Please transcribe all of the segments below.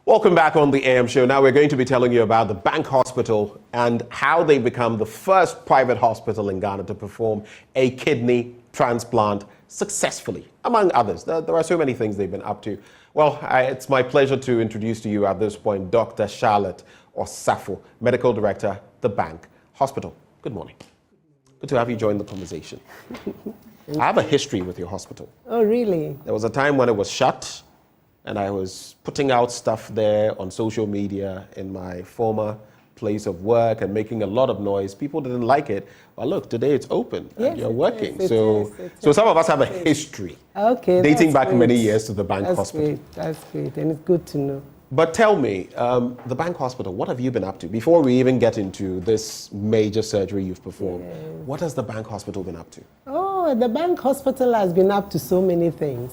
Welcome back on the AM show. Now we're going to be telling you about the Bank Hospital and how they become the first private hospital in Ghana to perform a kidney transplant successfully, among others. There are so many things they've been up to. Well, it's my pleasure to introduce to you at this point Dr. Charlotte Osafo, Medical Director, the Bank Hospital. Good morning. Good to have you join the conversation. I have a history with your hospital. Oh, really? There was a time when it was shut, and I was putting out stuff there on social media in my former place of work and making a lot of noise. People didn't like it. But look, today it's open and you're working. So some of us have a history dating back many years to the Bank Hospital. That's great, and it's good to know. But tell me, the Bank Hospital, what have you been up to? Before we even get into this major surgery you've performed, what has the Bank Hospital been up to? Oh, the Bank Hospital has been up to so many things.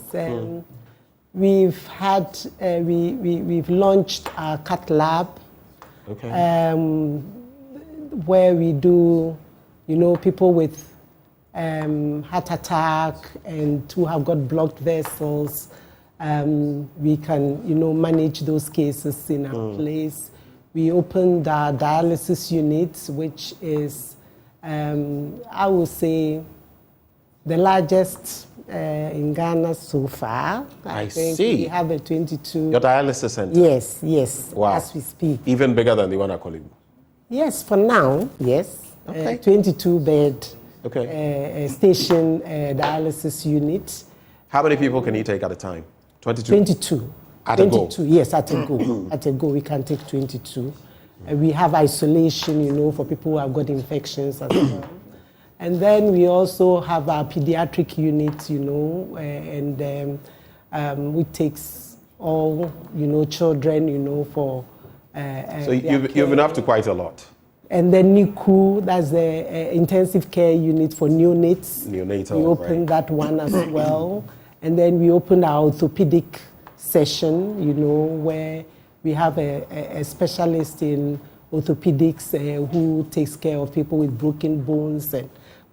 We've had, we've launched our cath lab, where we do, people with heart attack and who have got blocked vessels. We can, manage those cases in our place. We opened our dialysis unit, which is, I would say, the largest in Ghana so far. I think see. We have a 22. Your dialysis center? Yes, wow. As we speak. Even bigger than the one at Kolibu? Yes, for now, yes. 22-bed station dialysis unit. How many people can you take at a time? 22? 22. At a go? Yes, at a go. At a go, we can take 22. We have isolation, for people who have got infections as well. And then we also have our pediatric unit, and which takes all, children, for so you've been up to quite a lot. And then NICU, that's the intensive care unit for neonates. Neonatal, we opened that one as well. And then we opened our orthopedic session, where we have a specialist in orthopedics who takes care of people with broken bones and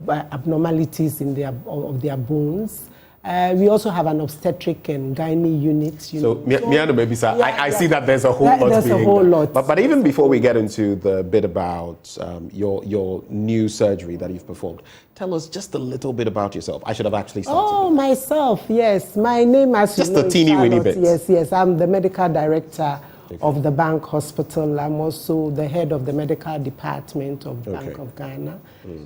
abnormalities in of their bones. We also have an obstetric and gynae unit. So maybe, sir, I see that there's a whole lot. There's a whole lot. But even before we get into the bit about your new surgery that you've performed, tell us just a little bit about yourself. I should have actually started. Oh, myself, yes. My name is just a teeny weeny bit. Yes. I'm the medical director of the Bank Hospital. I'm also the head of the medical department of Bank of Ghana.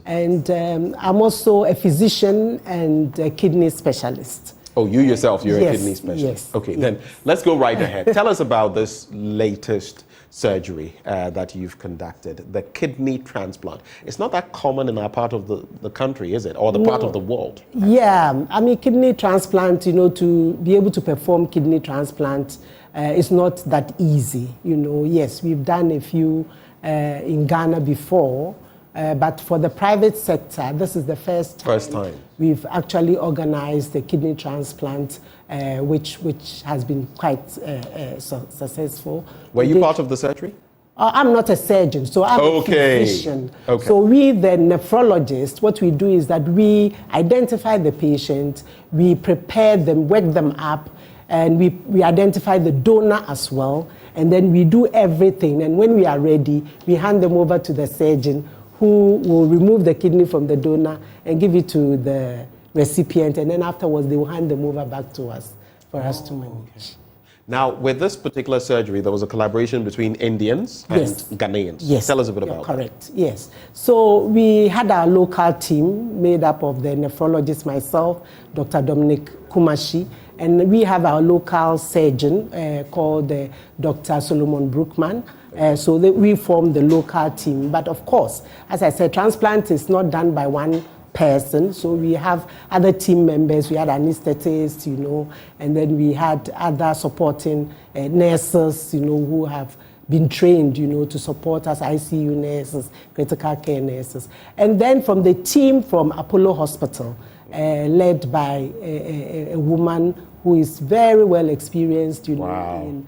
And I'm also a physician and a kidney specialist. Oh, you yourself, you're a kidney specialist. Yes. Okay, then let's go right ahead. Tell us about this latest surgery that you've conducted, the kidney transplant. It's not that common in our part of the country, is it? Or the part of the world? Yeah, I mean, kidney transplant, to be able to perform kidney transplant, it's not that easy, Yes, we've done a few in Ghana before, but for the private sector, this is the first time we've actually organized a kidney transplant, which has been quite successful. Were you part of the surgery? I'm not a surgeon, so I'm a physician. So we, the nephrologist, what we do is that we identify the patient, we prepare them, work them up, and we identify the donor as well, and then we do everything. And when we are ready, we hand them over to the surgeon, who will remove the kidney from the donor and give it to the recipient, and then afterwards they will hand them over back to us for us to manage. Now, with this particular surgery, there was a collaboration between Indians and Ghanaians. Yes. Tell us a bit about that. Correct, yes. So we had our local team made up of the nephrologist, myself, Dr. Dominic Kumashi, and we have our local surgeon called Dr. Solomon Brookman. So we formed the local team. But of course, as I said, transplant is not done by one person. So we have other team members. We had anesthetists, and then we had other supporting nurses, who have been trained, to support us, ICU nurses, critical care nurses. And then from the team from Apollo Hospital, led by a woman who is very well experienced, in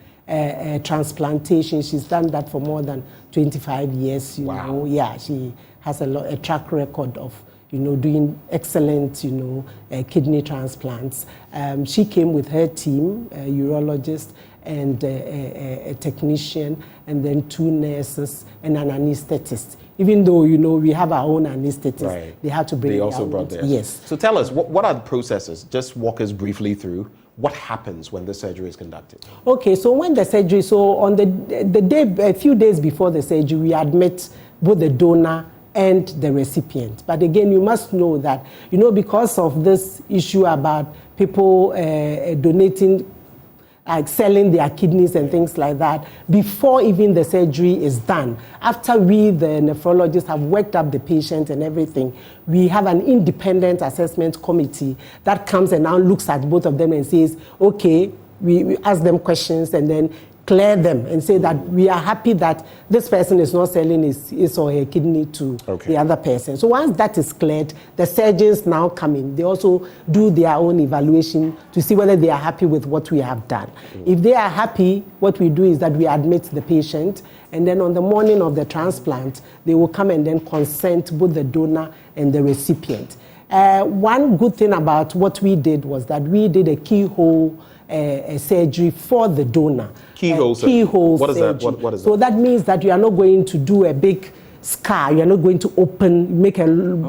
transplantation. She's done that for more than 25 years, Yeah, she has a track record of doing excellent, kidney transplants. She came with her team, a urologist, and a technician, and then 2 nurses and an anesthetist. Even though, we have our own anesthetist, right. They had to bring They their also own. brought theirs. Yes. So tell us, what are the processes? Just walk us briefly through what happens when the surgery is conducted. Okay, so when the surgery, so on the day, a few days before the surgery, we admit both the donor and the recipient. But again, you must know that, because of this issue about people donating, selling their kidneys and things like that, before even the surgery is done, after we, the nephrologists, have worked up the patient and everything, we have an independent assessment committee that comes and now looks at both of them and says, okay, we ask them questions and then clear them and say that we are happy that this person is not selling his or her kidney to the other person. So once that is cleared, the surgeons now come in. They also do their own evaluation to see whether they are happy with what we have done. If they are happy, what we do is that we admit the patient, and then on the morning of the transplant, they will come and then consent both the donor and the recipient. One good thing about what we did was that we did a keyhole surgery for the donor. Keyhole surgery. What is that? What is that? So that means that you are not going to do a big scar. You are not going to make a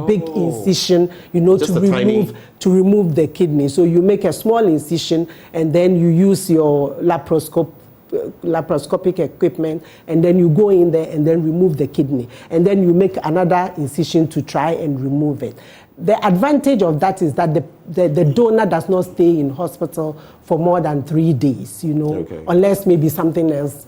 big incision, to remove the kidney. So you make a small incision and then you use your laparoscopic equipment, and then you go in there and then remove the kidney, and then you make another incision to try and remove it. The advantage of that is that the donor does not stay in hospital for more than 3 days, unless maybe something else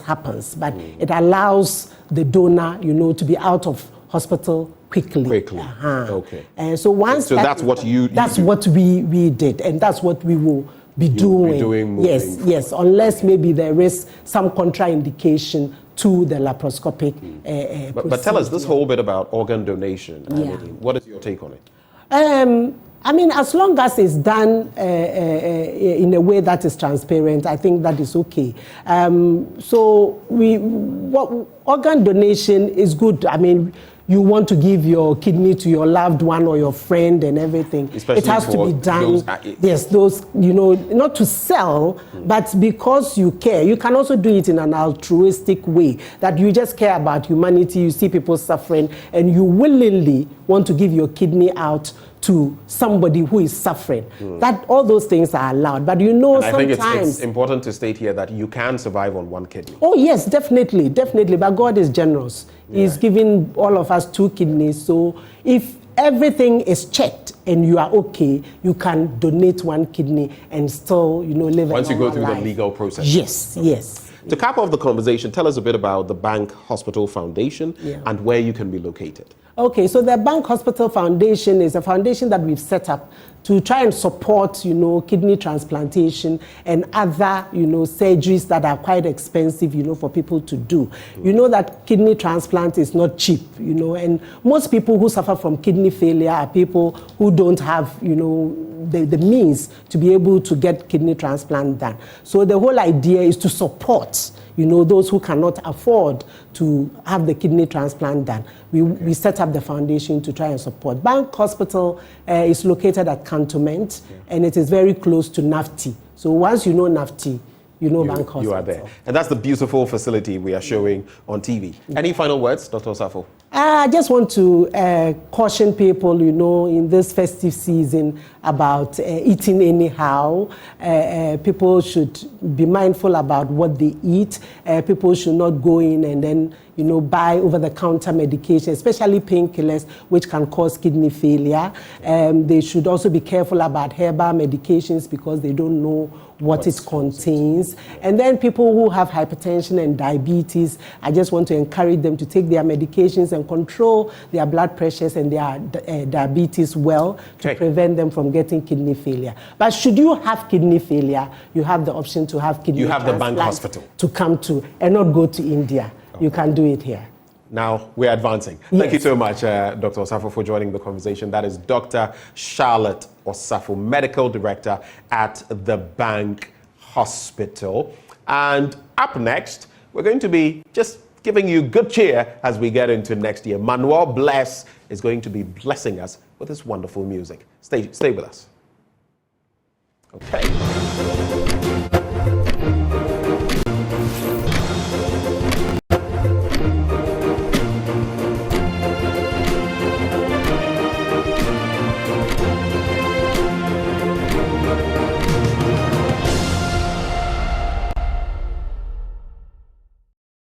happens. But it allows the donor, to be out of hospital quickly. Okay. And so once that's what you do. What we did, and that's what we will be doing. Yes, unless maybe there is some contraindication to the laparoscopic but tell us this whole bit about organ donation. What is your take on it? As long as it's done in a way that is transparent, I think that is okay. Organ donation is good. You want to give your kidney to your loved one or your friend and everything. Especially it has to be done. Not to sell, but because you care. You can also do it in an altruistic way, that you just care about humanity, you see people suffering, and you willingly want to give your kidney out to somebody who is suffering. That all those things are allowed. But I think it's important to state here that you can survive on 1 kidney. Oh yes, definitely. But God is generous. He's giving all of us 2 kidneys. So if everything is checked and you are okay, you can donate 1 kidney and still, live a normal life. Once you go through the legal process. Yes. To cap off the conversation, tell us a bit about the Bank Hospital Foundation and where you can be located. Okay, so the Bank Hospital Foundation is a foundation that we've set up to try and support, kidney transplantation and other, surgeries that are quite expensive, for people to do. You know that kidney transplant is not cheap, and most people who suffer from kidney failure are people who don't have, the means to be able to get kidney transplant done. So the whole idea is to support, those who cannot afford to have the kidney transplant done. We set up the foundation to try and support. Bank Hospital is located at Cantonment, and it is very close to NAFTI. So once you know NAFTI, Bank Hospital. You are there. And that's the beautiful facility we are showing on TV. Any final words, Dr. Osafo? I just want to caution people, in this festive season about eating anyhow. People should be mindful about what they eat. People should not go in and then, buy over-the-counter medication, especially painkillers, which can cause kidney failure. They should also be careful about herbal medications because they don't know what it contains. And then people who have hypertension and diabetes, I just want to encourage them to take their medications and control their blood pressures and their diabetes well to prevent them from getting kidney failure. But should you have kidney failure, you have the option to have kidney transplant. You have the Bank Hospital to come to and not go to India. You can do it here. Now we're advancing. Thank you so much, Dr. Osafo, for joining the conversation. That is Dr. Charlotte Osafo, Medical Director at the Bank Hospital. And up next, we're going to be just giving you good cheer as we get into next year. Manuel Bless is going to be blessing us with this wonderful music. Stay with us. Okay.